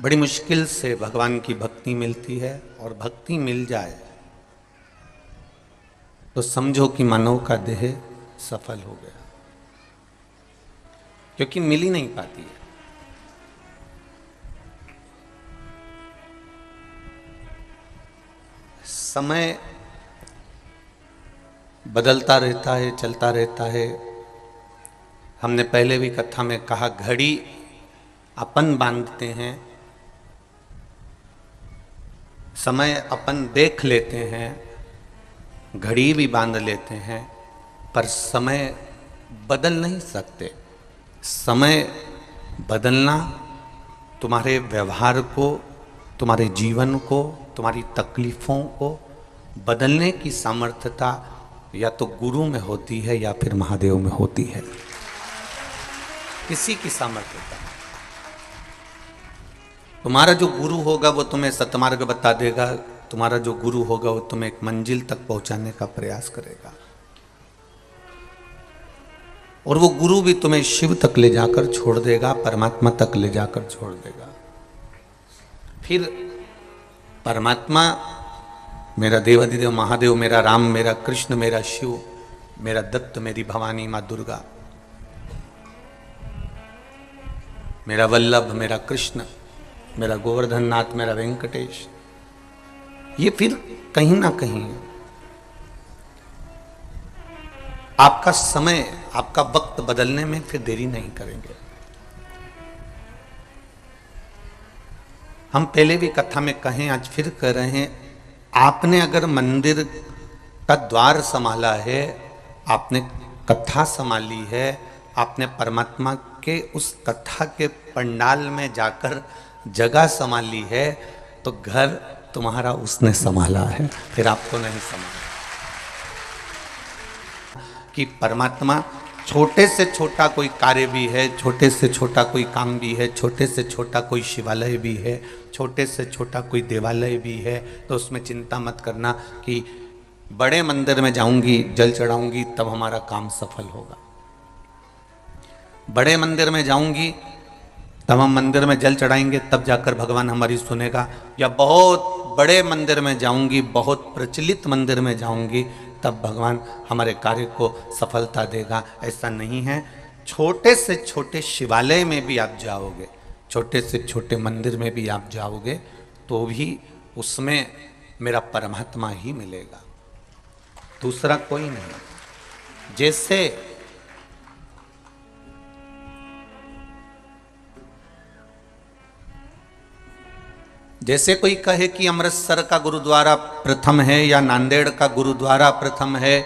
बड़ी मुश्किल से भगवान की भक्ति मिलती है, और भक्ति मिल जाए तो समझो कि मानव का देह सफल हो गया, क्योंकि मिल ही नहीं पाती है। समय बदलता रहता है, चलता रहता है। हमने पहले भी कथा में कहा, घड़ी अपन बांधते हैं, समय अपन देख लेते हैं, घड़ी भी बांध लेते हैं, पर समय बदल नहीं सकते। समय बदलना तुम्हारे व्यवहार को, तुम्हारे जीवन को, तुम्हारी तकलीफों को बदलने की सामर्थ्यता या तो गुरु में होती है या फिर महादेव में होती है। किसी की सामर्थ्यता। तुम्हारा जो गुरु होगा वो तुम्हें सतमार्ग बता देगा, तुम्हारा जो गुरु होगा वो तुम्हें एक मंजिल तक पहुंचाने का प्रयास करेगा, और वो गुरु भी तुम्हें शिव तक ले जाकर छोड़ देगा, परमात्मा तक ले जाकर छोड़ देगा। फिर परमात्मा, मेरा देवाधिदेव महादेव, मेरा राम, मेरा कृष्ण, मेरा शिव, मेरा दत्त, मेरी भवानी माँ दुर्गा, मेरा वल्लभ, मेरा कृष्ण, मेरा गोवर्धन नाथ, मेरा वेंकटेश, ये फिर कहीं ना कहीं आपका समय, आपका वक्त बदलने में फिर देरी नहीं करेंगे। हम पहले भी कथा में कहें, आज फिर कह रहे हैं, आपने अगर मंदिर का द्वार संभाला है, आपने कथा संभाली है, आपने परमात्मा के उस कथा के पंडाल में जाकर जगह संभाली है, तो घर तुम्हारा उसने संभाला है, फिर आपको नहीं संभाला। कि परमात्मा छोटे से छोटा कोई कार्य भी है, छोटे से छोटा कोई काम भी है, छोटे से छोटा कोई शिवालय भी है, छोटे से छोटा कोई देवालय भी है, तो उसमें चिंता मत करना कि बड़े मंदिर में जाऊंगी, जल चढ़ाऊंगी, तब हमारा काम सफल होगा। बड़े मंदिर में जाऊंगी, तब हम मंदिर में जल चढ़ाएंगे, तब जाकर भगवान हमारी सुनेगा। या बहुत बड़े मंदिर में जाऊंगी, बहुत प्रचलित मंदिर में जाऊंगी, तब भगवान हमारे कार्य को सफलता देगा। ऐसा नहीं है। छोटे से छोटे शिवालय में भी आप जाओगे, छोटे से छोटे मंदिर में भी आप जाओगे, तो भी उसमें मेरा परमात्मा ही मिलेगा, दूसरा कोई नहीं। जैसे कोई कहे कि अमृतसर का गुरुद्वारा प्रथम है, या नांदेड़ का गुरुद्वारा प्रथम है,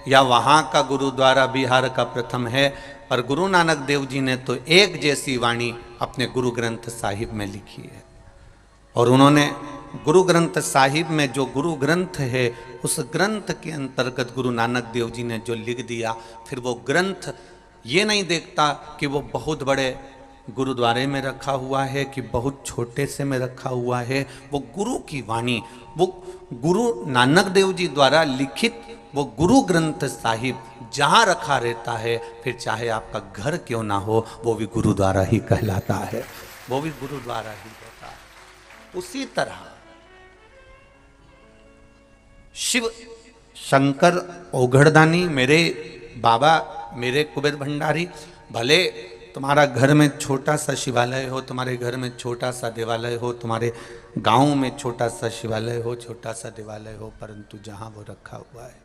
या वहाँ का गुरुद्वारा बिहार का प्रथम है, पर गुरु नानक देव जी ने तो एक जैसी वाणी अपने गुरु ग्रंथ साहिब में लिखी है। और उन्होंने गुरु ग्रंथ साहिब में जो गुरु ग्रंथ है, उस ग्रंथ के अंतर्गत गुरु नानक देव जी ने जो लिख दिया, फिर वो ग्रंथ ये नहीं देखता कि वो बहुत बड़े गुरुद्वारे में रखा हुआ है कि बहुत छोटे से में रखा हुआ है। वो गुरु की वाणी, वो गुरु नानक देव जी द्वारा लिखित वो गुरु ग्रंथ साहिब जहाँ रखा रहता है, फिर चाहे आपका घर क्यों ना हो, वो भी गुरुद्वारा ही कहलाता है, वो भी गुरुद्वारा ही होता है। उसी तरह शिव शंकर ओघड़दानी, मेरे बाबा, मेरे कुबेर भंडारी, भले तुम्हारा घर में छोटा सा शिवालय हो, तुम्हारे घर में छोटा सा देवालय हो, तुम्हारे गांव में छोटा सा शिवालय हो, छोटा सा देवालय हो, परंतु जहां वो रखा हुआ है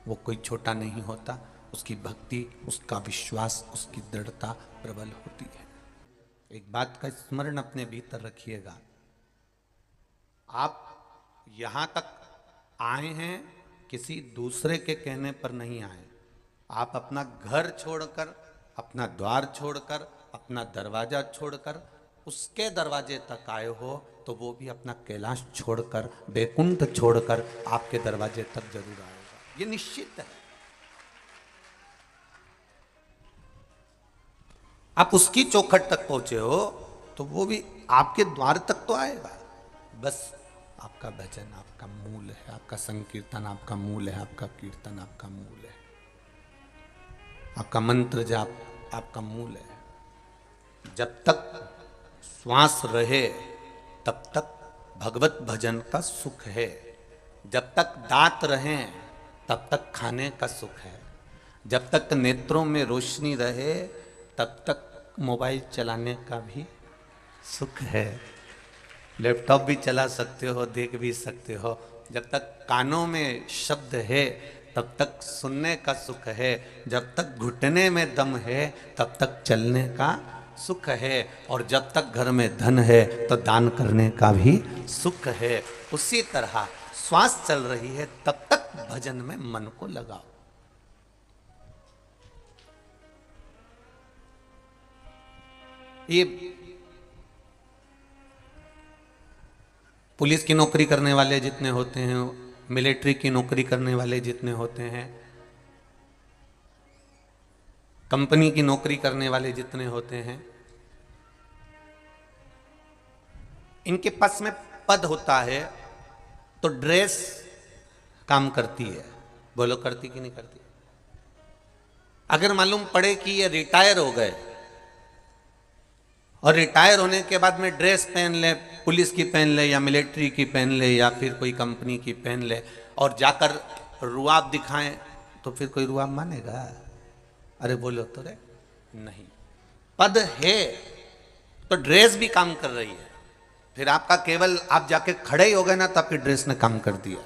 वो कोई छोटा नहीं होता। उसकी भक्ति, उसका विश्वास, उसकी दृढ़ता प्रबल होती है। एक बात का स्मरण अपने भीतर रखिएगा, आप यहां तक आए हैं किसी दूसरे के कहने पर नहीं आए। आप अपना घर छोड़कर, अपना द्वार छोड़कर, अपना दरवाजा छोड़कर उसके दरवाजे तक आए हो, तो वो भी अपना कैलाश छोड़कर, बैकुंठ छोड़कर आपके दरवाजे तक जरूर आएगा, ये निश्चित है। आप उसकी चौखट तक पहुंचे हो तो वो भी आपके द्वार तक तो आएगा। बस आपका भजन आपका मूल है, आपका संकीर्तन आपका मूल है, आपका कीर्तन आपका मूल है, आपका मंत्र जाप आपका मूल है। जब तक श्वास रहे तब तक भगवत भजन का सुख है, जब तक दांत रहें तब तक खाने का सुख है, जब तक नेत्रों में रोशनी रहे तब तक मोबाइल चलाने का भी सुख है। लैपटॉप भी चला सकते हो, देख भी सकते हो। जब तक कानों में शब्द है तब तक सुनने का सुख है, जब तक घुटने में दम है तब तक चलने का सुख है, और जब तक घर में धन है तो दान करने का भी सुख है। उसी तरह श्वास चल रही है तब तक भजन में मन को लगाओ। ये पुलिस की नौकरी करने वाले जितने होते हैं, मिलिट्री की नौकरी करने वाले जितने होते हैं, कंपनी की नौकरी करने वाले जितने होते हैं, इनके पास में पद होता है तो ड्रेस काम करती है। बोलो करती कि नहीं करती? अगर मालूम पड़े कि ये रिटायर हो गए और रिटायर होने के बाद में ड्रेस पहन ले, पुलिस की पहन ले या मिलिट्री की पहन ले या फिर कोई कंपनी की पहन ले और जाकर रुआब दिखाएं, तो फिर कोई रुआब मानेगा? अरे बोलो तो रे, नहीं। पद है तो ड्रेस भी काम कर रही है। फिर आपका केवल आप जाके खड़े ही हो गए ना तो आपकी ड्रेस ने काम कर दिया।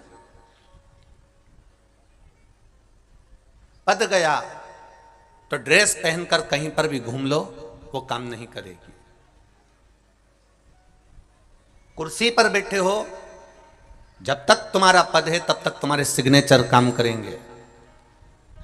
पद गया तो ड्रेस पहनकर कहीं पर भी घूम लो, वो काम नहीं करेगी। कुर्सी पर बैठे हो, जब तक तुम्हारा पद है तब तक तुम्हारे सिग्नेचर काम करेंगे।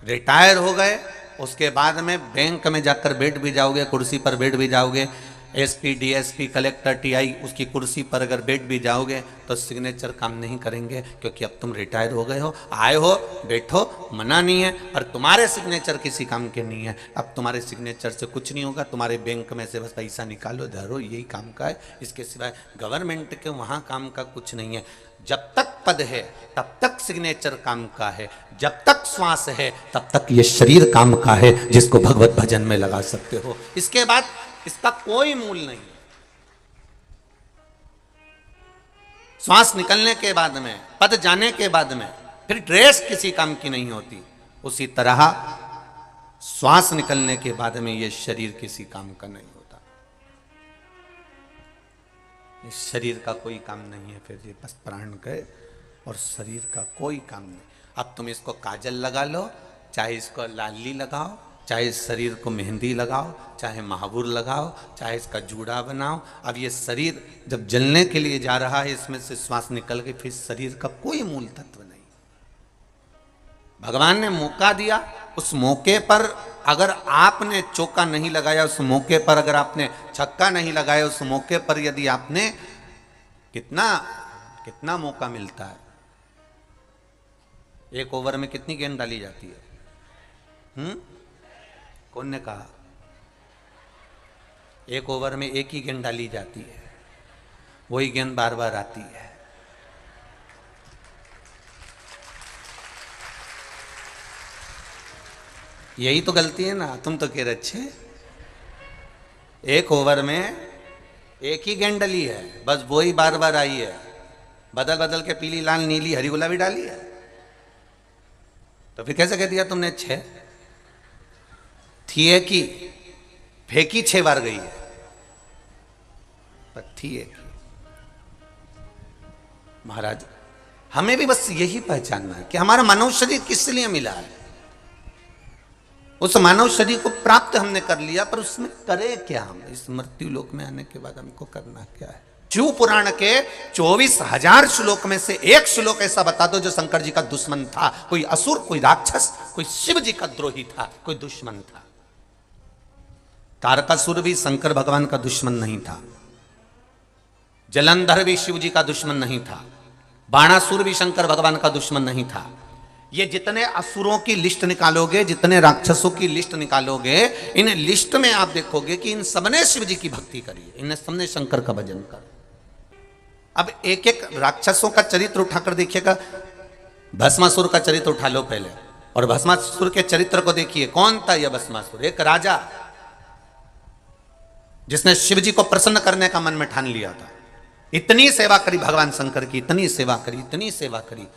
रिटायर हो गए, उसके बाद में बैंक में जाकर बैठ भी जाओगे, कुर्सी पर बैठ भी जाओगे, एसपी, डीएसपी, कलेक्टर, टीआई, उसकी कुर्सी पर अगर बैठ भी जाओगे तो सिग्नेचर काम नहीं करेंगे, क्योंकि अब तुम रिटायर हो गए हो। आए हो, बैठो, मना नहीं है, और तुम्हारे सिग्नेचर किसी काम के नहीं है। अब तुम्हारे सिग्नेचर से कुछ नहीं होगा, तुम्हारे बैंक में से बस पैसा निकालो, धरो, यही काम का है। इसके सिवाय गवर्नमेंट के वहाँ काम का कुछ नहीं है। जब तक पद है तब तक सिग्नेचर काम का है, जब तक श्वास है तब तक ये शरीर काम का है, जिसको भगवत भजन में लगा सकते हो। इसके बाद इसका कोई मूल नहीं। श्वास निकलने के बाद में, पद जाने के बाद में फिर ड्रेस किसी काम की नहीं होती। उसी तरह श्वास निकलने के बाद में ये शरीर किसी काम का नहीं होता। इस शरीर का कोई काम नहीं है। फिर ये बस प्राण गए और शरीर का कोई काम नहीं। अब तुम इसको काजल लगा लो, चाहे इसको लाली लगाओ, चाहे इस शरीर को मेहंदी लगाओ, चाहे महावूर लगाओ, चाहे इसका जूड़ा बनाओ। अब ये शरीर जब जलने के लिए जा रहा है, इसमें से श्वास निकल के, फिर शरीर का कोई मूल तत्व नहीं। भगवान ने मौका दिया, उस मौके पर अगर आपने चौका नहीं लगाया, उस मौके पर अगर आपने छक्का नहीं लगाया, उस मौके पर यदि आपने कितना मौका मिलता है। एक ओवर में कितनी गेंद डाली जाती है? कौन ने कहा? एक ओवर में एक ही गेंद डाली जाती है, वही गेंद बार बार आती है। यही तो गलती है ना। तुम तो कह रहे अच्छे, एक ओवर में एक ही गेंद डली है, बस वही बार बार आई है। बदल बदल के पीली, लाल, नीली, हरी, गुलाबी डाली है, तो फिर कैसे कह दिया तुमने छह? थी है कि फेंकी 6 बार गई है, पर थी है कि। महाराज, हमें भी बस यही पहचानना है कि हमारा मानव शरीर किस लिए मिला है। उस मानव शरीर को प्राप्त हमने कर लिया, पर उसमें करे क्या? हम इस मृत्यु लोक में आने के बाद हमको करना क्या है? शिव पुराण के 24,000 श्लोक में से एक श्लोक ऐसा बता दो जो शंकर जी का दुश्मन था। कोई असुर, कोई राक्षस, कोई शिव जी का द्रोही था, कोई दुश्मन था। तारकासुर भी शंकर भगवान का दुश्मन नहीं था, जलंधर भी शिव जी का दुश्मन नहीं था, बाणासुर भी शंकर भगवान का दुश्मन नहीं था। ये जितने असुरों की लिस्ट निकालोगे, जितने राक्षसों की लिस्ट निकालोगे, इन लिस्ट में आप देखोगे कि इन सबने शिव जी की भक्ति करी है, इन सबने शंकर का भजन कर। अब एक एक राक्षसों का चरित्र उठाकर देखिएगा। भस्मासुर का चरित्र उठा लो पहले, और भस्मासुर के चरित्र को देखिए। कौन था यह भस्मासुर? एक राजा जिसने शिव जी को प्रसन्न करने का मन में ठान लिया था। इतनी सेवा करी भगवान शंकर की, इतनी सेवा करी, इतनी सेवा करी,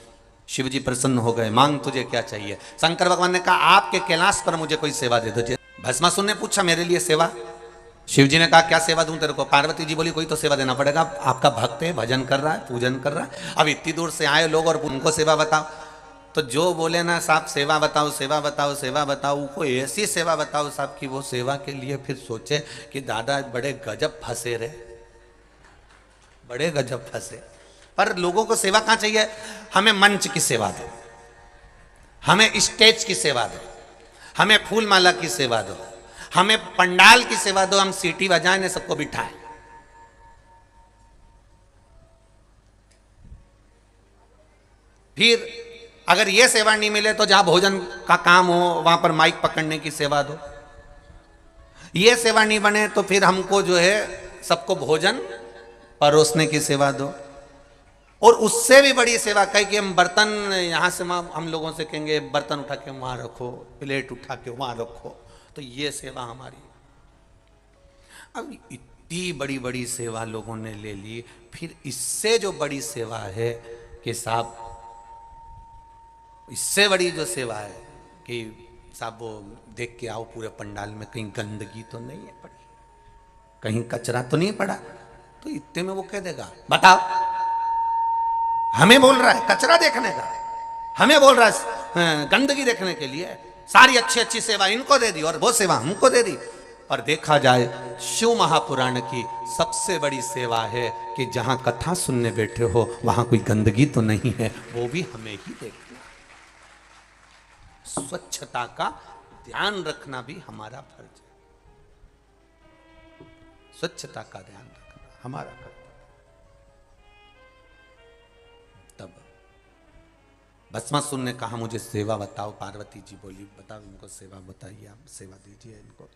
शिव जी प्रसन्न हो गए। मांग तुझे क्या चाहिए? शंकर भगवान ने कहा आपके कैलाश पर मुझे कोई सेवा दे दो। भस्मासुर ने पूछा मेरे लिए सेवा? शिव जी ने कहा क्या सेवा दूं तेरे को? पार्वती जी बोली कोई तो सेवा देना पड़ेगा, आपका भक्त है, भजन कर रहा है, पूजन कर रहा है, अब इतनी दूर से आए लोग और उनको सेवा बताओ। तो जो बोले ना साहब सेवा बताओ, सेवा बताओ, सेवा बताओ, कोई ऐसी सेवा बताओ साहब कि वो सेवा के लिए फिर सोचे कि दादा बड़े गजब फंसे रे, बड़े गजब फंसे। पर लोगों को सेवा कहां चाहिए? हमें मंच की सेवा दो, हमें स्टेज की सेवा दो, हमें फूल माला की सेवा दो, हमें पंडाल की सेवा दो, हम सीटी बजाएं ने सबको बिठाएं। फिर अगर यह सेवा नहीं मिले तो जहां भोजन का काम हो वहां पर माइक पकड़ने की सेवा दो। यह सेवा नहीं बने तो फिर हमको जो है सबको भोजन परोसने की सेवा दो। और उससे भी बड़ी सेवा कहे कि हम बर्तन यहां से हम लोगों से कहेंगे बर्तन उठा के वहां रखो, प्लेट उठा के वहां रखो, तो ये सेवा हमारी। अब इतनी बड़ी बड़ी सेवा लोगों ने ले ली, फिर इससे जो बड़ी सेवा है कि साहब, इससे बड़ी जो सेवा है कि साहब वो देख के आओ पूरे पंडाल में कहीं गंदगी तो नहीं है पड़ी, कहीं कचरा तो नहीं पड़ा, तो इतने में वो कह देगा बताओ, हमें बोल रहा है कचरा देखने का, हमें बोल रहा है गंदगी देखने के लिए, सारी अच्छी अच्छी सेवा इनको दे दी और वो सेवा हमको दे दी। और देखा जाए शिव महापुराण की सबसे बड़ी सेवा है कि जहां कथा सुनने बैठे हो वहां कोई गंदगी तो नहीं है, वो भी हमें ही देखना। स्वच्छता का ध्यान रखना भी हमारा फर्ज है, स्वच्छता का ध्यान रखना हमारा फर्ज। तब भस्मासुर ने कहा मुझे सेवा बताओ। पार्वती जी बोली बताओ इनको सेवा बताइए, आप सेवा दीजिए इनको,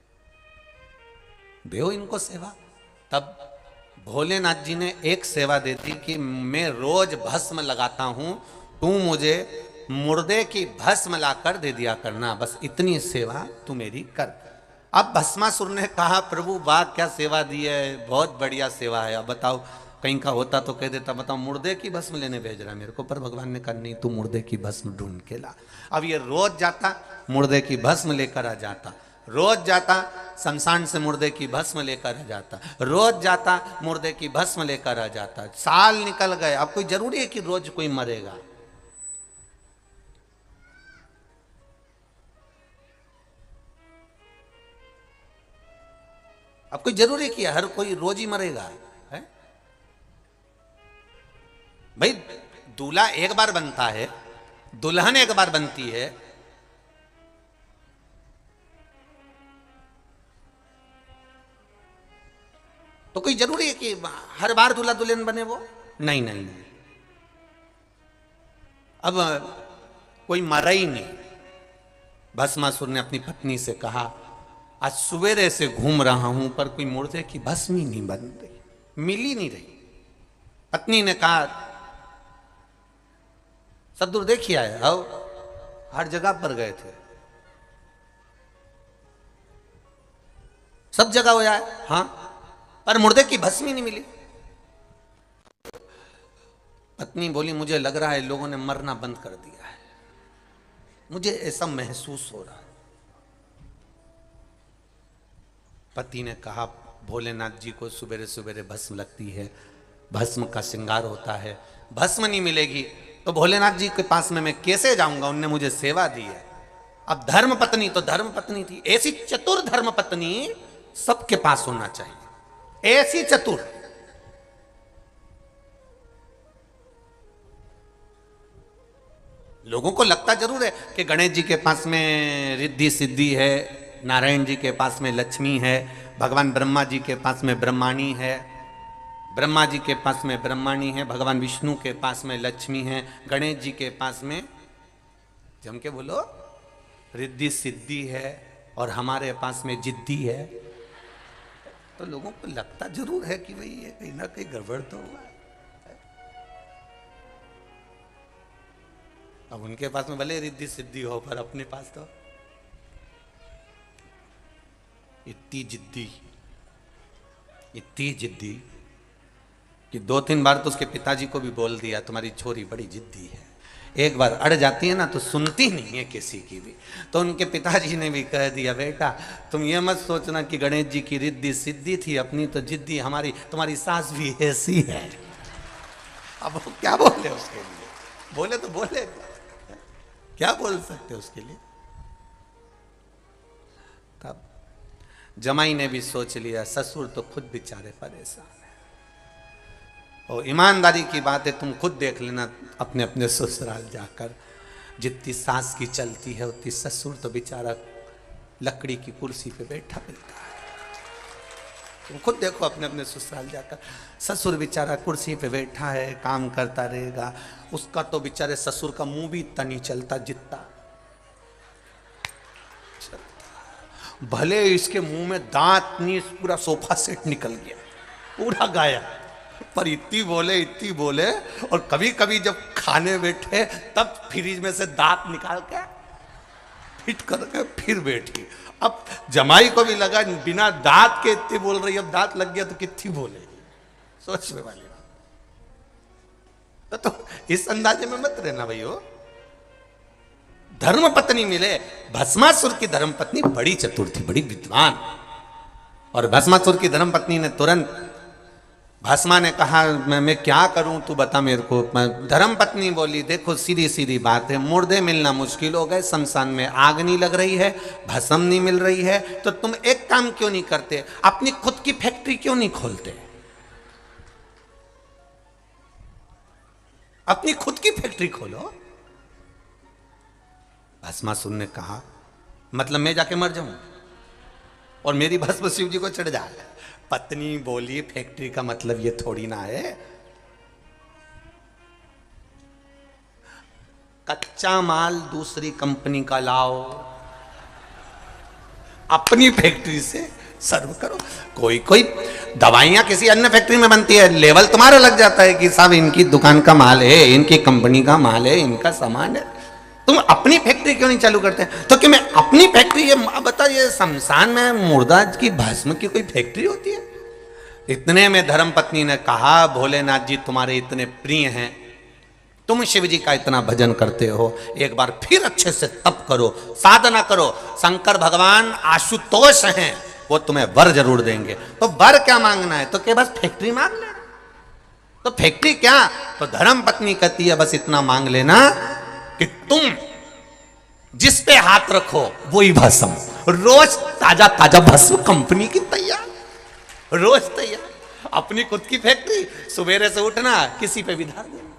दो इनको सेवा। तब भोलेनाथ जी ने एक सेवा दे दी कि मैं रोज भस्म लगाता हूं, तू मुझे मुर्दे की भस्म लाकर दे दिया करना, बस इतनी सेवा तू मेरी कर। अब भस्मासुर ने कहा प्रभु वाह क्या सेवा दी है, बहुत बढ़िया सेवा है, अब बताओ कहीं का होता तो कह देता बताओ मुर्दे की भस्म लेने भेज रहा है मेरे को, पर भगवान ने कहा नहीं तू मुर्दे की भस्म ढूंढ के ला। अब ये रोज जाता मुर्दे की भस्म लेकर आ जाता, रोज जाता शमशान से मुर्दे की भस्म लेकर आ जाता, रोज जाता मुर्दे की भस्म लेकर आ जाता। साल निकल गए, अब कोई जरूरी है कि रोज कोई मरेगा? अब कोई जरूरी कि हर कोई रोज ही मरेगा? है भाई, दूल्हा एक बार बनता है, दुल्हन एक बार बनती है, तो कोई जरूरी है कि हर बार दूल्हा दुल्हन बने वो? नहीं नहीं नहीं। अब कोई मरा ही नहीं। भस्मासुर ने अपनी पत्नी से कहा आज सवेरे से घूम रहा हूं पर कोई मुर्दे की भस्म ही नहीं बन रही, मिल ही नहीं रही। पत्नी ने कहा सदुर देखिए आए, आओ हर जगह पर गए थे, सब जगह हो जाए हाँ, पर मुर्दे की भस्म ही नहीं मिली। पत्नी बोली मुझे लग रहा है लोगों ने मरना बंद कर दिया है, मुझे ऐसा महसूस हो रहा है। पति ने कहा भोलेनाथ जी को सुबेरे सुबेरे भस्म लगती है, भस्म का श्रृंगार होता है, भस्म नहीं मिलेगी तो भोलेनाथ जी के पास में मैं कैसे जाऊंगा, उनने मुझे सेवा दी है। अब धर्म पत्नी तो धर्म पत्नी थी, ऐसी चतुर धर्म पत्नी सबके पास होना चाहिए, ऐसी चतुर। लोगों को लगता जरूर है कि गणेश जी के पास में रिद्धि सिद्धि है, नारायण जी के पास में लक्ष्मी है, भगवान ब्रह्मा जी के पास में ब्रह्माणी है, ब्रह्मा जी के पास में ब्रह्माणी है, भगवान विष्णु के पास में लक्ष्मी है, गणेश जी के पास में जम के बोलो रिद्धि सिद्धि है, और हमारे पास में जिद्दी है। तो लोगों को लगता जरूर है कि भाई ये कहीं ना कहीं गड़बड़ तो हुआ है। अब उनके पास में भले रिद्धि सिद्धि हो पर अपने पास तो इतनी जिद्दी। इतनी जिद्दी कि 2-3 बार तो उसके पिताजी को भी बोल दिया तुम्हारी छोरी बड़ी जिद्दी है। एक बार अड़ जाती है ना तो सुनती नहीं है किसी की भी। तो उनके पिताजी ने भी कह दिया बेटा तुम ये मत सोचना कि गणेश जी की रिद्धि सिद्धि थी, अपनी तो जिद्दी हमारी, तुम्हारी सास भी ऐसी है। अब वो क्या बोले उसके लिए, बोले तो बोले, क्या बोल सकते उसके लिए। तब जमाई ने भी सोच लिया ससुर तो खुद बेचारे परेशान है। और ईमानदारी की बात है, तुम खुद देख लेना अपने अपने ससुराल जाकर, जितनी सास की चलती है उतनी ससुर तो बेचारा लकड़ी की कुर्सी पे बैठा मिलता है। तुम खुद देखो अपने अपने ससुराल जाकर, ससुर बेचारा कुर्सी पे बैठा है, काम करता रहेगा। उसका तो बेचारे ससुर का मुंह भी इतना नहीं चलता जितना, भले इसके मुंह में दांत नहीं, पूरा सोफा सेट निकल गया, पूरा गायब, पर इतनी बोले। और कभी कभी जब खाने बैठे तब फ्रिज में से दांत निकाल के फिट करके फिर बैठी। अब जमाई को भी लगा बिना दांत के इतनी बोल रही, अब दांत लग गया तो कितनी बोलेगी, सोचने वाली बात। तो इस अंदाजे में मत रहना भैया। धर्म पत्नी मिले, भस्मासुर की धर्म पत्नी बड़ी चतुर थी, बड़ी विद्वान। और भस्मासुर की धर्म पत्नी ने तुरंत, भस्मा ने कहा मैं क्या करूं तू बता मेरे को। धर्म पत्नी बोली देखो सीधी सीधी बात है, मुर्दे मिलना मुश्किल हो गए, शमशान में आग नहीं लग रही है, भस्म नहीं मिल रही है, तो तुम एक काम क्यों नहीं करते, अपनी खुद की फैक्ट्री क्यों नहीं खोलते, अपनी खुद की फैक्ट्री खोलो। भस्मासुर ने कहा मतलब मैं जाके मर जाऊं और मेरी भस्म शिव जी को चढ़ जाए। पत्नी बोली फैक्ट्री का मतलब ये थोड़ी ना है, कच्चा माल दूसरी कंपनी का लाओ, अपनी फैक्ट्री से सर्व करो। कोई कोई दवाइयां किसी अन्य फैक्ट्री में बनती है, लेवल तुम्हारा लग जाता है कि साहब इनकी दुकान का माल है, इनकी कंपनी का माल है, इनका सामान है। तुम अपनी फैक्ट्री क्यों नहीं चालू करते? तो कि मैं अपनी फैक्ट्री, ये बताइए शमशान में मुर्दा की भस्म की कोई फैक्ट्री होती है? इतने में धर्म पत्नी ने कहा भोलेनाथ जी तुम्हारे इतने प्रिय हैं, तुम शिव जी का इतना भजन करते हो, एक बार फिर अच्छे से तप करो, साधना करो, शंकर भगवान आशुतोष हैं, वो तुम्हें वर जरूर देंगे। तो वर क्या मांगना है? तो क्या बस फैक्ट्री मांग लेना? तो फैक्ट्री क्या? तो धर्म पत्नी कहती है बस इतना मांग लेना कि तुम जिस पे हाथ रखो वही भस्म, रोज ताजा ताजा भस्म कंपनी की तैयार, रोज तैयार, अपनी खुद की फैक्ट्री, सवेरे से उठना किसी पे भी धार देना,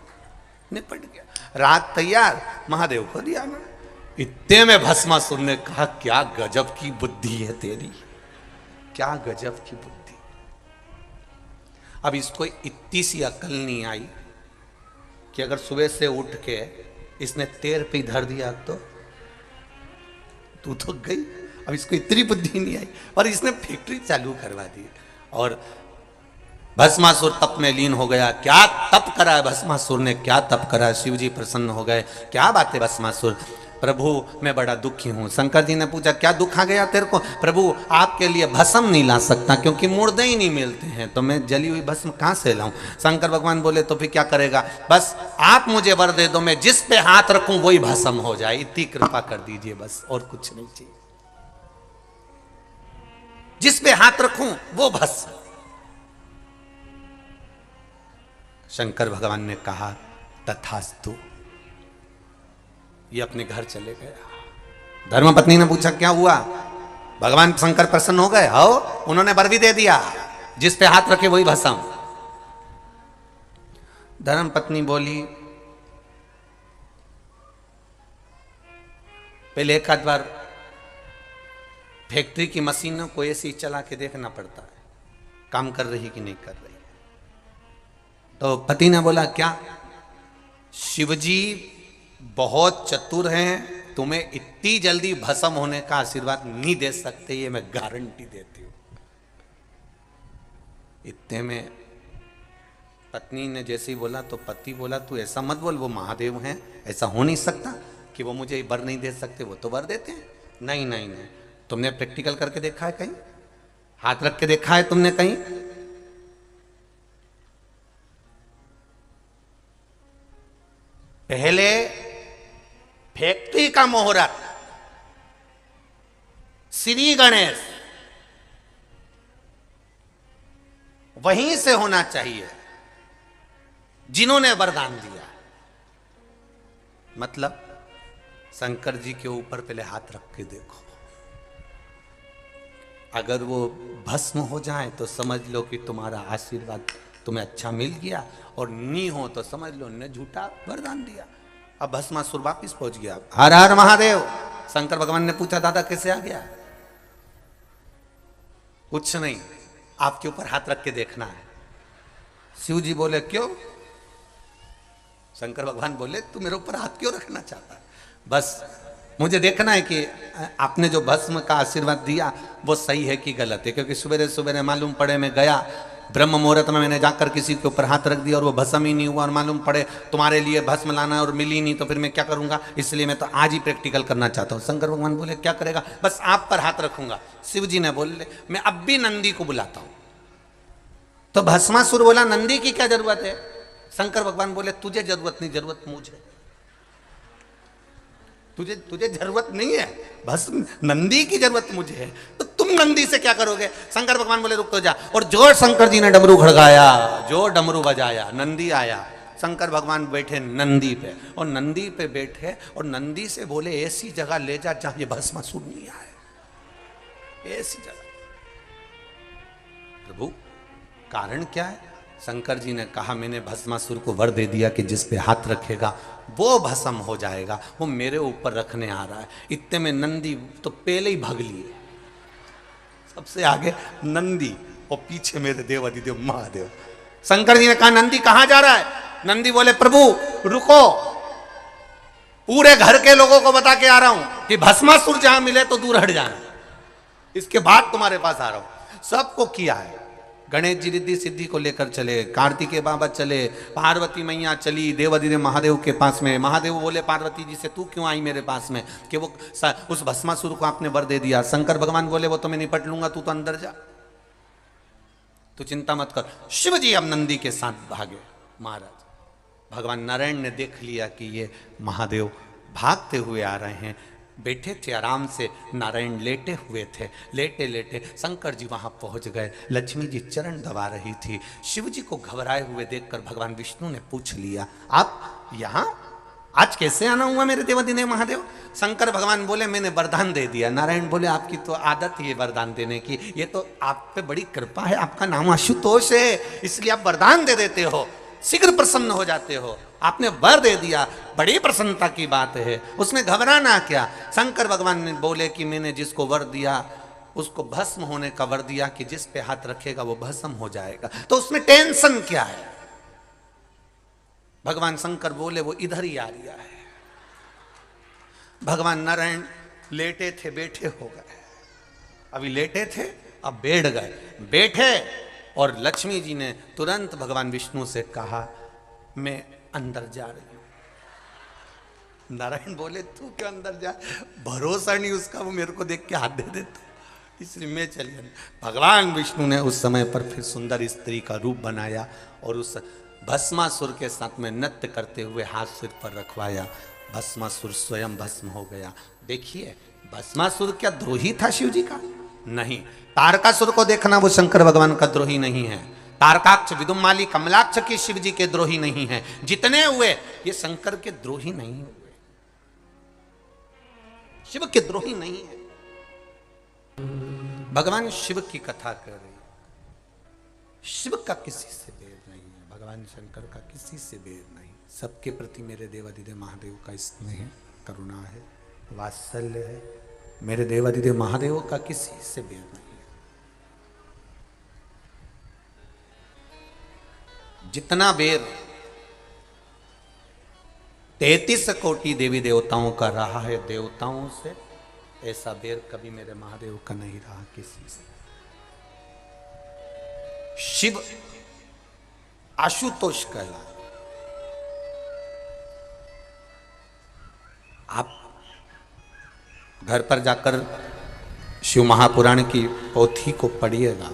निपट गया, रात तैयार, महादेव को दिया ना। इतने में भस्मासुर ने कहा क्या गजब की बुद्धि है तेरी, क्या गजब की बुद्धि। अब इसको इतनी सी अकल नहीं आई कि अगर सुबह से उठ के इसने तेर पे धर दिया तो तू तो गई। अब इसको इतनी बुद्धि नहीं आई और इसने फैक्ट्री चालू करवा दी। और भस्मासुर तप में लीन हो गया। क्या तप करा है भस्मासुर ने, क्या तप करा है, शिव जी प्रसन्न हो गए। क्या बात है भस्मासुर, प्रभु मैं बड़ा दुखी हूं। शंकर जी ने पूछा क्या दुख आ गया तेरे को? प्रभु आपके लिए भस्म नहीं ला सकता क्योंकि मुर्दे ही नहीं मिलते हैं, तो मैं जली हुई भस्म कहां से लाऊं? शंकर भगवान बोले तो फिर क्या करेगा? बस आप मुझे वर दे दो, मैं जिस पे हाथ रखूं वही भस्म हो जाए, इतनी कृपा कर दीजिए बस, और कुछ नहीं चाहिए। जिस पे हाथ रखूं वो भस्म। शंकर भगवान ने कहा तथास्तु, ये अपने घर चले गया। धर्मपत्नी ने पूछा क्या हुआ? भगवान शंकर प्रसन्न हो गए? हो, उन्होंने वर भी दे दिया, जिस पे हाथ रखे वही भस्म। धर्मपत्नी बोली पहले एक आध बार फैक्ट्री की मशीनों को ऐसे ही चला के देखना पड़ता है काम कर रही कि नहीं कर रही। तो पति ने बोला क्या? शिवजी बहुत चतुर हैं, तुम्हें इतनी जल्दी भस्म होने का आशीर्वाद नहीं दे सकते, ये मैं गारंटी देती हूं। इतने में पत्नी ने जैसे ही बोला तो पति बोला तू ऐसा मत बोल, वो महादेव हैं, ऐसा हो नहीं सकता कि वो मुझे वर नहीं दे सकते, वो तो वर देते हैं। नहीं नहीं नहीं, तुमने प्रैक्टिकल करके देखा है कहीं? हाथ रख के देखा है तुमने कहीं? पहले फैक्ट्री का मुहूर्त श्री गणेश वहीं से होना चाहिए जिन्होंने वरदान दिया। मतलब शंकर जी के ऊपर पहले हाथ रख के देखो, अगर वो भस्म हो जाए तो समझ लो कि तुम्हारा आशीर्वाद तुम्हें अच्छा मिल गया, और नी हो तो समझ लो ने झूठा वरदान दिया। अब भस्मासुर वापिस पहुंच गया। हर हर महादेव। शंकर भगवान ने पूछा दादा कैसे आ गया? कुछ नहीं, आपके ऊपर हाथ रख के देखना है। शिव जी बोले क्यों? शंकर भगवान बोले तू मेरे ऊपर हाथ क्यों रखना चाहता है? बस मुझे देखना है कि आपने जो भस्म का आशीर्वाद दिया वो सही है कि गलत है, क्योंकि सवेरे सवेरे मालूम पड़े मैं गया ब्रह्म मुहूर्त में, मैंने जाकर किसी के ऊपर हाथ रख दिया और वो भस्म ही नहीं हुआ, और मालूम पड़े तुम्हारे लिए भस्म लाना और मिली नहीं, तो फिर मैं क्या करूंगा? इसलिए मैं तो आज ही प्रैक्टिकल करना चाहता हूँ। शंकर भगवान बोले क्या करेगा? बस आप पर हाथ रखूंगा। शिव जी ने बोले मैं अब भी नंदी को बुलाता हूं। तो भस्मासुर बोला नंदी की क्या जरूरत है? शंकर भगवान बोले तुझे जरूरत नहीं, जरूरत मुझे। तुझे जरूरत नहीं है, बस नंदी की जरूरत मुझे है। तो तुम नंदी से क्या करोगे? शंकर भगवान बोले रुक तो जा। और जो शंकर जी ने डमरू खड़काया, जो डमरू बजाया, नंदी आया। शंकर भगवान बैठे नंदी पे, और नंदी पे बैठे और नंदी से बोले ऐसी जगह ले जा जहां ये भस्मासुर नहीं आए, ऐसी जगह। प्रभु कारण क्या है? शंकर जी ने कहा मैंने भस्मासुर को वर दे दिया कि जिस पे हाथ रखेगा वो भस्म हो जाएगा, वो मेरे ऊपर रखने आ रहा है। इतने में नंदी तो पहले ही भाग लिए, सबसे आगे नंदी और पीछे मेरे देव अधिदेव महादेव। शंकर जी ने कहा नंदी कहां जा रहा है? नंदी बोले प्रभु रुको, पूरे घर के लोगों को बता के आ रहा हूं कि भस्मासुर जहां मिले तो दूर हट जाना, इसके बाद तुम्हारे पास आ रहा हूं। सबको किया है। गणेश जी रिद्धि सिद्धि को लेकर चले, कार्तिकेय बाबा चले, पार्वती मैया चली देवाधिदेव महादेव के पास में। महादेव बोले पार्वती जी से तू क्यों आई मेरे पास में कि वो उस भस्मासुर को आपने वर दे दिया। शंकर भगवान बोले वो तो मैं निपट लूंगा, तू तो अंदर जा, तू चिंता मत कर। शिव जी अब नंदी के साथ भागे। महाराज भगवान नारायण ने देख लिया कि ये महादेव भागते हुए आ रहे हैं। बैठे थे आराम से, नारायण लेटे हुए थे। लेटे लेटे शंकर जी वहां पहुंच गए। लक्ष्मी जी चरण दबा रही थी। शिव जी को घबराए हुए देखकर भगवान विष्णु ने पूछ लिया आप यहां आज कैसे आना हुआ मेरे देवाधिदेव महादेव? शंकर भगवान बोले मैंने वरदान दे दिया। नारायण बोले आपकी तो आदत ही है वरदान देने की, ये तो आप पे बड़ी कृपा है, आपका नाम आशुतोष है, इसलिए आप वरदान दे देते हो, शीघ्र प्रसन्न हो जाते हो। आपने वर दे दिया, बड़ी प्रसन्नता की बात है, उसमें घबराना क्या। शंकर भगवान ने बोले कि मैंने जिसको वर दिया उसको भस्म होने का वर दिया कि जिस पे हाथ रखेगा वो भस्म हो जाएगा, तो उसमें टेंशन क्या है? भगवान शंकर बोले वो इधर ही आ रहा है। भगवान नारायण लेटे थे, बैठे हो गए। अभी लेटे थे, अब बैठ गए। बैठे और लक्ष्मी जी ने तुरंत भगवान विष्णु से कहा मैं अंदर जा रही हूं। नारायण बोले तू क्यों अंदर जा? भरोसा नहीं उसका, वो मेरे को देख के हाथ दे देता, इसलिए मैं चली। भगवान विष्णु ने उस समय पर फिर सुंदर स्त्री का रूप बनाया और उस भस्मासुर के साथ में नृत्य करते हुए हाथ सिर पर रखवाया। भस्मासुर स्वयं भस्म हो गया। देखिए भस्मासुर क्या द्रोही था शिव जी का? नहीं। तारकासुर को देखना, वो शंकर भगवान का द्रोही नहीं है। तारकाक्ष, विदुमाली, कमलाक्ष की शिव जी के द्रोही नहीं है। जितने हुए ये शंकर के द्रोही नहीं हुए, शिव के द्रोही नहीं है। भगवान शिव की कथा कर रही, शिव का किसी से भेद नहीं है, भगवान शंकर का किसी से भेद नहीं। सबके प्रति मेरे देवाधिदेव महादेव का स्नेह है, करुणा है, वात्सल्य है। मेरे देवाधिदेव महादेव का किसी से भेद नहीं है। जितना बेर 33 कोटि देवी देवताओं का रहा है देवताओं से, ऐसा बेर कभी मेरे महादेव का नहीं रहा किसी से। शिव आशुतोष कहला। आप घर पर जाकर शिव महापुराण की पोथी को पढ़िएगा।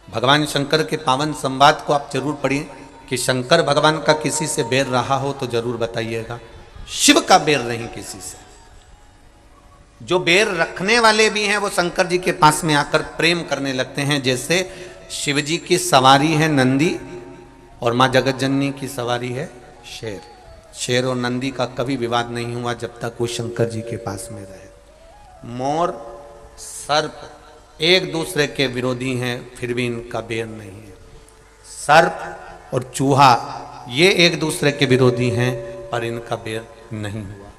भगवान शंकर के पावन संवाद को आप जरूर पढ़िए कि शंकर भगवान का किसी से बैर रहा हो तो जरूर बताइएगा। शिव का बैर नहीं किसी से। जो बैर रखने वाले भी हैं वो शंकर जी के पास में आकर प्रेम करने लगते हैं। जैसे शिव जी की सवारी है नंदी और माँ जगत जननी की सवारी है शेर। शेर और नंदी का कभी विवाद नहीं हुआ जब तक वो शंकर जी के पास में रहे। मोर सर्प एक दूसरे के विरोधी हैं, फिर भी इनका बैर नहीं है। सर्प और चूहा ये एक दूसरे के विरोधी हैं, पर इनका बैर नहीं हुआ।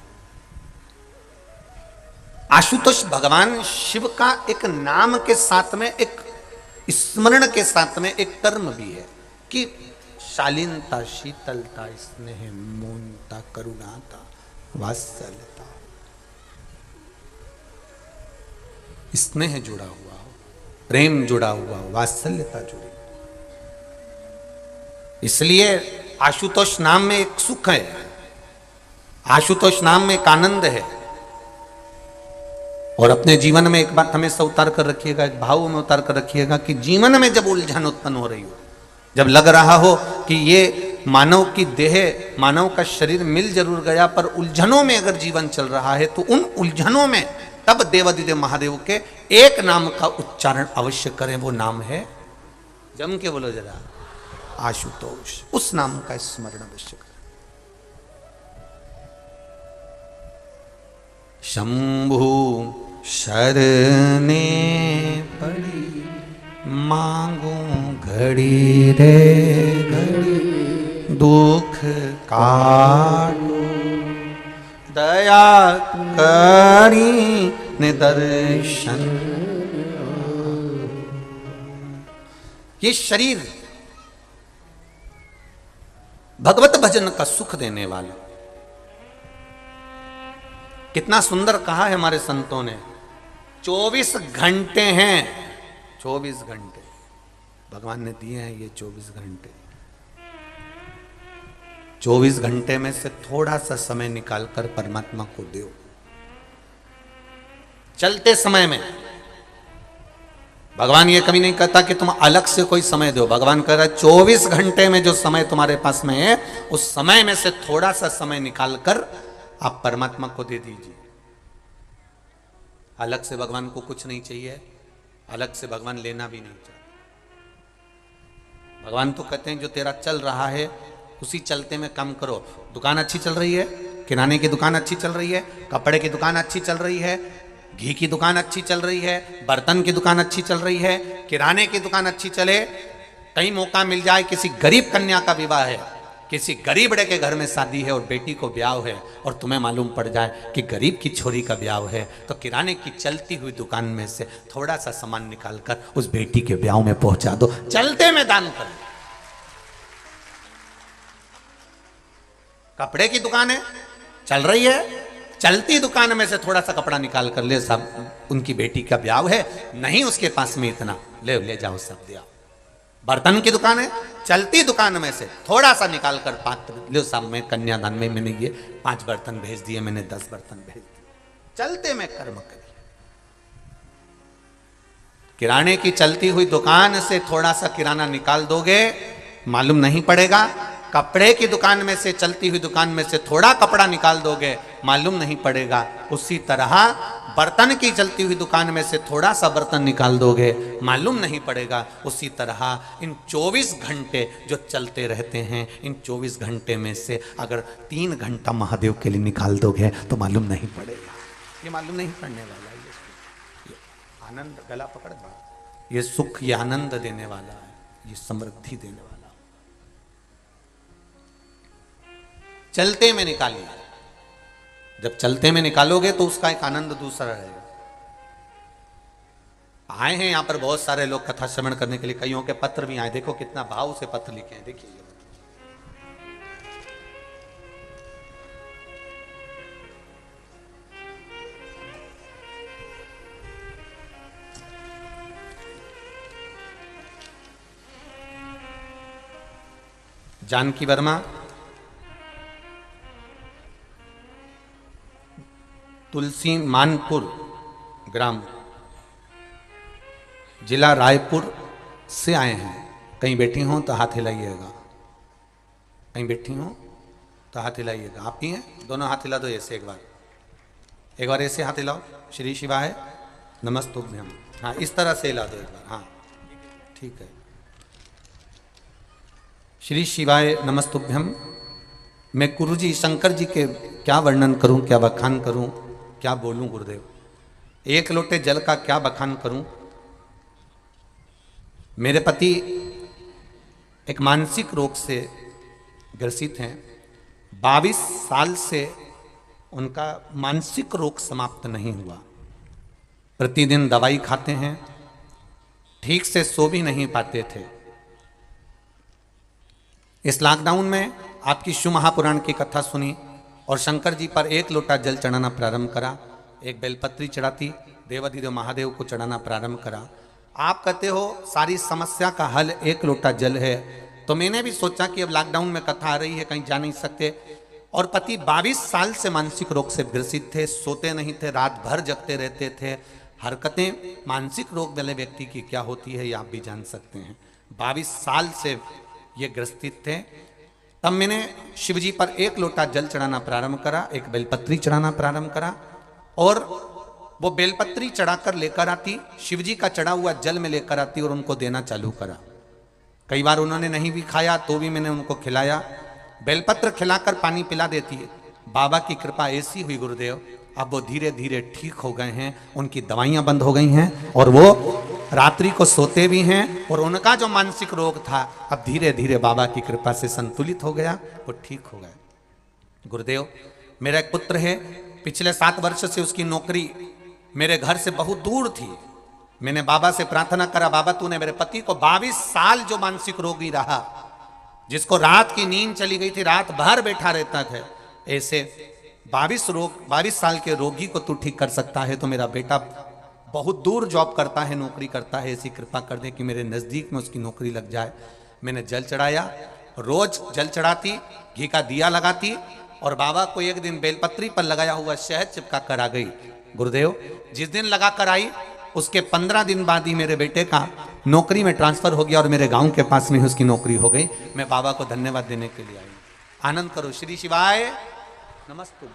आशुतोष भगवान शिव का एक नाम के साथ में, एक स्मरण के साथ में एक कर्म भी है कि शालीनता, शीतलता, स्नेह, मौनता, करुणाता, वात्सल्यता, स्नेह जुड़ा हुआ हो, प्रेम जुड़ा हुआ हो, वात्सल्यता जुड़ी। इसलिए आशुतोष नाम में एक सुख है, आशुतोष नाम में एक आनंद है। और अपने जीवन में एक बात हमेशा उतार कर रखिएगा, एक भाव में उतार कर रखिएगा कि जीवन में जब उलझन उत्पन्न हो रही हो, जब लग रहा हो कि ये मानव की देह, मानव का शरीर मिल जरूर गया पर उलझनों में अगर जीवन चल रहा है, तो उन उलझनों में तब देवादिदेव महादेव के एक नाम का उच्चारण अवश्य करें। वो नाम है, जम के बोलो जरा, आशुतोष। उस नाम का स्मरण अवश्य करें। शंभु शरणे पड़ी मांगू घड़ी रे घड़ी, दुख काटो दया करी निदर्शन। ये शरीर भगवत भजन का सुख देने वाला, कितना सुंदर कहा है हमारे संतों ने। 24 घंटे हैं, 24 घंटे भगवान ने दिए हैं। ये 24 घंटे, 24 घंटे में से थोड़ा सा समय निकालकर परमात्मा को दो। चलते समय में भगवान ये कभी नहीं कहता कि तुम अलग से कोई समय दो। भगवान कह रहा है 24 घंटे में जो समय तुम्हारे पास में है, उस समय में से थोड़ा सा समय निकालकर आप परमात्मा को दे दीजिए। अलग से भगवान को कुछ नहीं चाहिए, अलग से भगवान लेना भी नहीं चाहते। भगवान तो कहते हैं जो तेरा चल रहा है उसी चलते में काम करो। दुकान अच्छी चल रही है, किराने की दुकान अच्छी चल रही है, कपड़े की दुकान अच्छी चल रही है, घी की दुकान अच्छी चल रही है, बर्तन की दुकान अच्छी चल रही है, किराने की दुकान अच्छी चले। कहीं मौका मिल जाए, किसी गरीब कन्या का विवाह है, किसी गरीब बड़े के घर में शादी है और बेटी को ब्याह है, और तुम्हें मालूम पड़ जाए कि गरीब की छोरी का ब्याह है, तो किराने की चलती हुई दुकान में से थोड़ा सा सामान निकालकर उस बेटी के ब्याह में पहुंचा दो। चलते में दान कर। कपड़े की दुकान है, चल रही है, चलती दुकान में से थोड़ा सा कपड़ा निकाल कर ले, सब उनकी बेटी का ब्याह है, नहीं उसके पास में इतना, ले जाओ सब दिया। बर्तन की दुकान है, चलती दुकान में से थोड़ा सा निकाल कर पात्र लो, सब में कन्यादान में मैंने ये 5 बर्तन भेज दिए, मैंने 10 बर्तन भेज दिए। चलते में कर्म करिए। किराने की चलती हुई दुकान से थोड़ा सा किराना निकाल दोगे, मालूम नहीं पड़ेगा। कपड़े की दुकान में से, चलती हुई दुकान में से थोड़ा कपड़ा निकाल दोगे, मालूम नहीं पड़ेगा। उसी तरह बर्तन की चलती हुई दुकान में से थोड़ा सा बर्तन निकाल दोगे, मालूम नहीं पड़ेगा। उसी तरह इन 24 घंटे जो चलते रहते हैं, इन 24 घंटे में से अगर 3 घंटा महादेव के लिए निकाल दोगे तो मालूम नहीं पड़ेगा। ये मालूम नहीं पड़ने वाला है। ये आनंद, गला पकड़ दो, ये सुख, ये आनंद देने वाला है, ये समृद्धि देने वाला। चलते में निकालिए। जब चलते में निकालोगे तो उसका एक आनंद दूसरा रहेगा। आए हैं यहां पर बहुत सारे लोग कथा श्रवण करने के लिए, कईयों के पत्र भी आए। देखो कितना भाव से पत्र लिखे हैं, देखिए। जानकी वर्मा, तुलसी मानपुर ग्राम, जिला रायपुर, से आए हैं। कहीं बैठी हों तो हाथ हिलाइएगा, कहीं बैठी हों तो हाथ हिलाइएगा। आप ही हैं? दोनों हाथ हिला दो ऐसे, एक बार ऐसे हाथ हिलाओ। श्री शिवाय नमस्तुभ्यम। हाँ, इस तरह से हिला दो एक बार। हाँ ठीक है। श्री शिवाय नमस्तुभ्यम। मैं गुरुजी शंकर जी के क्या वर्णन करूं, क्या बखान करूं, क्या बोलूं गुरुदेव। एक लोटे जल का क्या बखान करूं। मेरे पति एक मानसिक रोग से ग्रसित हैं। 22 साल से उनका मानसिक रोग समाप्त नहीं हुआ। प्रतिदिन दवाई खाते हैं, ठीक से सो भी नहीं पाते थे। इस लॉकडाउन में आपकी शिव महापुराण की कथा सुनी और शंकर जी पर एक लोटा जल चढ़ाना प्रारंभ करा। एक बेलपत्री चढ़ाती, देवाधिदेव महादेव को चढ़ाना प्रारंभ करा। आप कहते हो सारी समस्या का हल एक लोटा जल है, तो मैंने भी सोचा कि अब लॉकडाउन में कथा आ रही है, कहीं जा नहीं सकते। और पति 22 साल से मानसिक रोग से ग्रसित थे, सोते नहीं थे, रात भर जगते रहते थे। हरकतें मानसिक रोग वाले व्यक्ति की क्या होती है ये आप भी जान सकते हैं। 22 साल से ये ग्रसित थे। तब मैंने शिवजी पर एक लोटा जल चढ़ाना प्रारंभ करा, एक बेलपत्री चढ़ाना प्रारंभ करा और वो बेलपत्री चढ़ाकर लेकर आती, शिवजी का चढ़ा हुआ जल में लेकर आती और उनको देना चालू करा। कई बार उन्होंने नहीं भी खाया तो भी मैंने उनको खिलाया। बेलपत्र खिलाकर पानी पिला देती है। बाबा की कृपा ऐसी हुई गुरुदेव, अब वो धीरे धीरे ठीक हो गए हैं, उनकी दवाइयां बंद हो गई हैं और वो रात्रि को सोते भी हैं। और उनका जो मानसिक रोग था अब धीरे धीरे बाबा की कृपा से संतुलित हो गया, वो ठीक हो गए। गुरुदेव, मेरा एक पुत्र है, पिछले 7 वर्ष से उसकी नौकरी मेरे घर से बहुत दूर थी। मैंने बाबा से प्रार्थना करा, बाबा तूने मेरे पति को 22 साल जो मानसिक रोगी रहा, जिसको रात की नींद चली गई थी, रात भर बैठा रहता था, ऐसे 22 साल के रोगी को तू ठीक कर सकता है। तो मेरा बेटा बहुत दूर जॉब करता है, नौकरी करता है, ऐसी कृपा कर दे कि मेरे नज़दीक में उसकी नौकरी लग जाए। मैंने जल चढ़ाया, रोज जल चढ़ाती, घी का दिया लगाती और बाबा को एक दिन बेलपत्री पर लगाया हुआ शहद चिपका कर आ गई। गुरुदेव, जिस दिन लगा कर आई उसके 15 दिन बाद ही मेरे बेटे का नौकरी में ट्रांसफर हो गया और मेरे गांव के पास में ही उसकी नौकरी हो गई। मैं बाबा को धन्यवाद देने के लिए आई। आनंद करो। श्री शिवाय नमस्तु।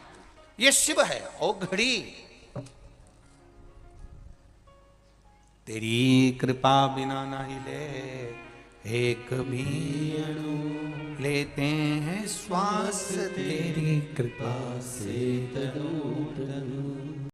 ये शिव है ओ घड़ी, तेरी कृपा बिना नहीं ले एक भी अणु, लेते हैं श्वास तेरी कृपा से तनु तनु।